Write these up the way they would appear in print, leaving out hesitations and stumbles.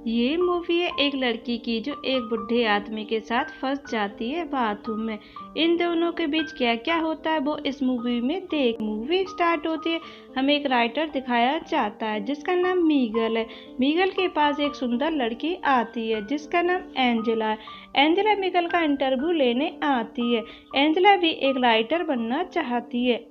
ये मूवी है एक लड़की की जो एक बुढ़े आदमी के साथ फंस जाती है बाथरूम में। इन दोनों के बीच क्या क्या होता है वो इस मूवी में देख। मूवी स्टार्ट होती है, हमें एक राइटर दिखाया जाता है जिसका नाम मीगल है। मीगल के पास एक सुंदर लड़की आती है जिसका नाम एंजेला है। एंजेला मीगल का इंटरव्यू लेने आती है। एंजेला भी एक राइटर बनना चाहती है।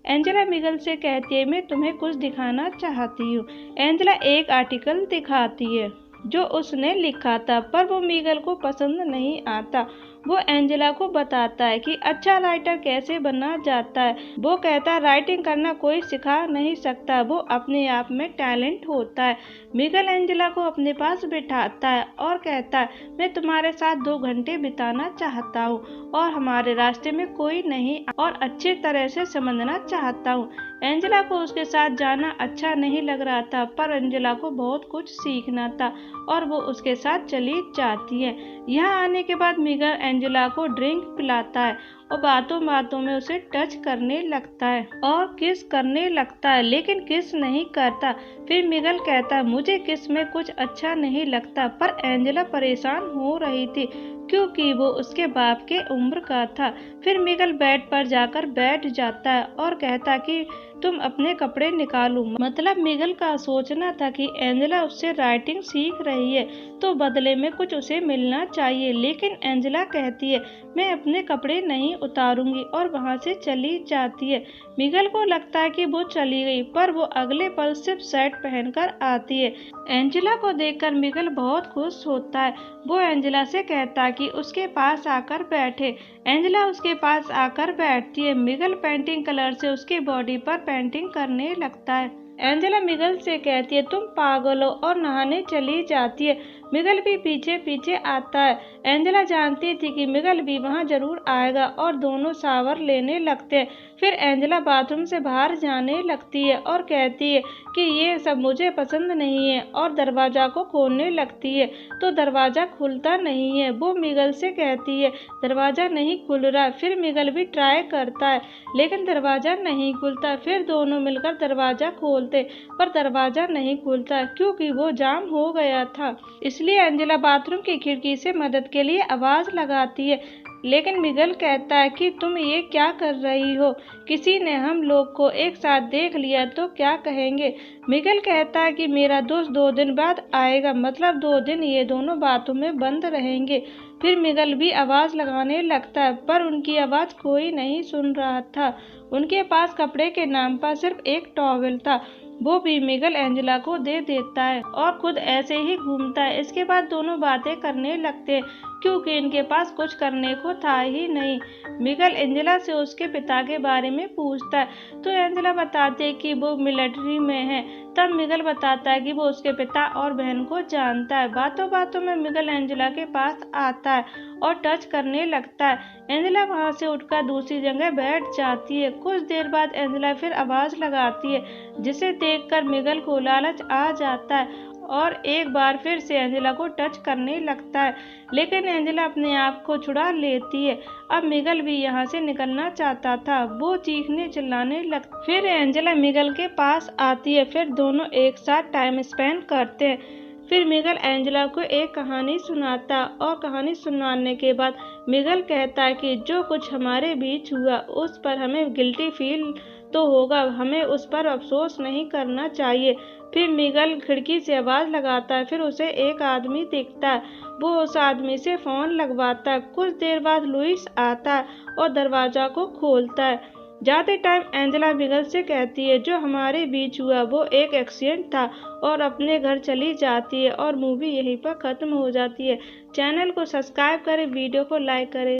एंजेला मीगल से कहती है मैं तुम्हें कुछ दिखाना चाहती हूँ। एंजेला एक आर्टिकल दिखाती है जो उसने लिखा था, पर वो मीगल को पसंद नहीं आता। वो एंजेला को बताता है कि अच्छा राइटर कैसे बना जाता है। वो कहता है राइटिंग करना कोई सिखा नहीं सकता, वो अपने आप में टैलेंट होता है। मीगल एंजेला को अपने पास बिठाता है और कहता है मैं तुम्हारे साथ 2 घंटे बिताना चाहता हूँ और हमारे रास्ते में कोई नहीं और अच्छी तरह से समझना चाहता हूँ। एंजेला को उसके साथ जाना अच्छा नहीं लग रहा था, पर एंजेला को बहुत कुछ सीखना था और वो उसके साथ चली जाती है। यहाँ आने के बाद मीगल एंजेला को ड्रिंक पिलाता है और बातों बातों में उसे टच करने लगता है और किस करने लगता है, लेकिन किस नहीं करता। फिर मीगल कहता है मुझे किस में कुछ अच्छा नहीं लगता, पर एंजेला परेशान हो रही थी क्योंकि वो उसके बाप के उम्र का था। फिर मीगल बेड पर जाकर बैठ जाता है और कहता कि तुम अपने कपड़े निकालो। मतलब मीगल का सोचना था कि एंजेला उससे राइटिंग सीख रही है तो बदले में कुछ उसे मिलना चाहिए, लेकिन एंजेला कहती है मैं अपने कपड़े नहीं उतारूंगी और वहां से चली जाती है। मीगल को लगता है कि वो चली गई, पर वो अगले पल सिर्फ शर्ट पहनकर आती है। एंजेला को देखकर मीगल बहुत खुश होता है। वो एंजेला से कहता है कि उसके पास आकर बैठे। एंजेला उसके पास आकर बैठती है। मीगल पेंटिंग कलर से उसकी बॉडी पर पेंटिंग करने लगता है। एंजेला मीगल से कहती है तुम पागल हो और नहाने चली जाती है। मीगल भी पीछे पीछे आता है। एंजेला जानती थी कि मीगल भी वहां जरूर आएगा और दोनों शावर लेने लगते हैं। फिर एंजेला बाथरूम से बाहर जाने लगती है और कहती है कि ये सब मुझे पसंद नहीं है और दरवाजा को खोलने लगती है तो दरवाजा खुलता नहीं है। वो मीगल से कहती है दरवाजा नहीं खुल रहा। फिर मीगल भी ट्राई करता है लेकिन दरवाजा नहीं खुलता। फिर दोनों मिलकर दरवाजा खोलते पर दरवाजा नहीं खुलता क्योंकि वो जाम हो गया था। इसलिए एंजेला बाथरूम की खिड़की से मदद के लिए आवाज लगाती है, लेकिन मीगल कहता है कि तुम ये क्या कर रही हो, किसी ने हम लोग को एक साथ देख लिया तो क्या कहेंगे। मीगल कहता है कि मेरा दोस्त 2 दिन बाद आएगा, मतलब 2 दिन ये दोनों बातों में बंद रहेंगे। फिर मीगल भी आवाज लगाने लगता है, पर उनकी आवाज कोई नहीं सुन रहा था। उनके पास कपड़े के नाम पर सिर्फ एक टॉवेल था। वो भी मीगल एंजेला को दे देता है और खुद ऐसे ही घूमता है। इसके बाद दोनों बातें करने लगते हैं क्योंकि इनके पास कुछ करने को था ही नहीं। मीगल एंजेला से उसके पिता के बारे में पूछता है तो एंजेला बताती है कि वो मिलिट्री में है। तब मीगल बताता है कि वो उसके पिता और बहन को जानता है। बातों बातों में मीगल एंजेला के पास आता है और टच करने लगता है। एंजेला वहां से उठकर दूसरी जगह बैठ जाती है। कुछ देर बाद एंजेला फिर आवाज लगाती है जिसे देखकर मीगल को लालच आ जाता है और एक बार फिर से एंजेला को टच करने लगता है, लेकिन एंजेला अपने आप को छुड़ा लेती है। अब मीगल भी यहाँ से निकलना चाहता था। वो चीखने चिल्लाने लगती। फिर एंजेला मीगल के पास आती है। फिर दोनों एक साथ टाइम स्पेंड करते हैं। फिर मीगल एंजेला को एक कहानी सुनाता और कहानी सुनाने के बाद मीगल कहता है कि जो कुछ हमारे बीच हुआ उस पर हमें गिल्टी फील तो होगा, हमें उस पर अफसोस नहीं करना चाहिए। फिर मीगल खिड़की से आवाज लगाता है। फिर उसे एक आदमी दिखता है। वो उस आदमी से फोन लगवाता है। कुछ देर बाद लुइस आता है और दरवाजा को खोलता है। जाते टाइम एंजेला मीगल से कहती है जो हमारे बीच हुआ वो एक एक्सीडेंट था और अपने घर चली जाती है और मूवी यहीं पर खत्म हो जाती है। चैनल को सब्सक्राइब करें, वीडियो को लाइक करें।